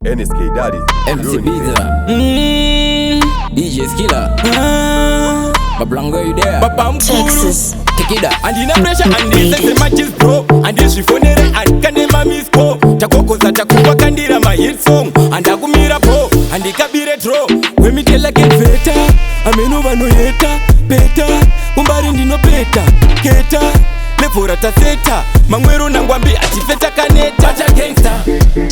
NSK Daddy, MC Biza, DJ Skilla, Bablango, you there? Babam Texas. Take it up. And in a pressure and this is matches bro. And this shifonere and kanema misko. Takoko za takuwa kandira my hit song. And agumira po and ikabire tro. When me tell again veta, amenova no yeta, beta, kumbari ndino beta, keta. Lefora taseta, mangwero nangwambi atifeta kaneta. Bacha gangsta,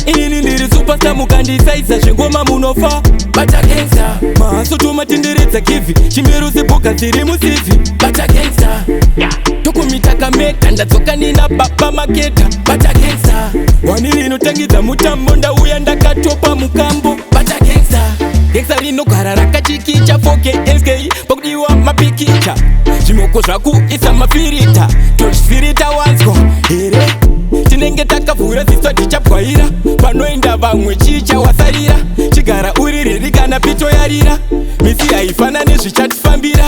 inini ndiri superstar mukandi saiza shengoma munofa. Bacha gangsta, masoto matinderetsa kivi, chimero sepoka ziri musivi. Bacha gangsta, tokumitaka meta ndadzoka nina baba maketa. Bacha gangsta, waniri inotangidza mutambo ndauya ndakatopa mukambo. Bacha gangsta, gangsta rinogara rakachikicha 4K SK pakudiwa mapikicha. Zvimoko zvaku isa mafirita tozvifirita wanzwa here tinenge takavhura ziso tichapwaira panoenda vamwe chicha wasarira chigara uri reri kana pito yarira misi haifanani zvichatifambira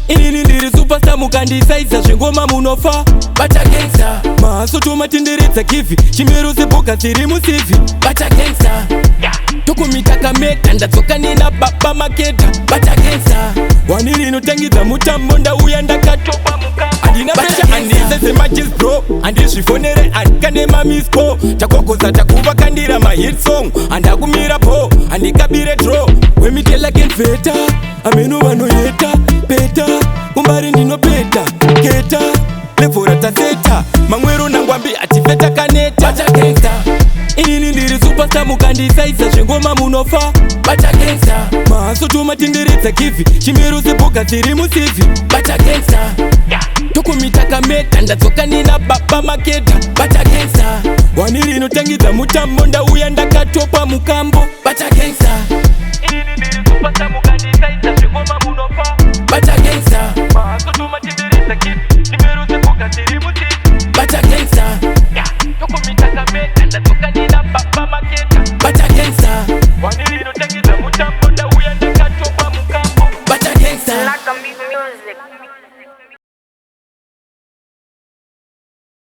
inini ndiri superstar mukandisaiza zvengoma munofa. Bacha gangsta, masoto matenderedza kivi chimero sepoka dziri musivi. Bacha gangsta, tokumitaka meta ndadzoka nina baba maketa. Bacha gangsta, waniri inotangidza mutambo ndauya ndakatopa mukambo. Andina pressure andisese matches bro. Andizvifonere andikanema misko. Takokoza takuva kandira my hit song. Andagumira po andikabire draw. When me tell again veta, amenova no yeta, beta, kumbari ndino beta, keta. Lefora taseta, mangwero nangwambi atifeta kaneta. Bacha gangsta, inini ndiri superstar mukandisaisa zvengoma munofa. Bacha gangsta, masoto matenderedza kivi chimero sepoka dziri musivi. Bacha gangsta, tokumitaka meta ndadzoka nina baba maketa. Bacha gangsta, waniri inotangidza mutambo ndauya ndakatopa mukambo. Bacha gangsta, inini ndiri superstar mukandisaisa zvengoma munofa. Bacha gangsta, masoto matenderedza kivi chimero sepoka dziri musivi. Bacha gangsta, tokumitaka meta ndadzoka nina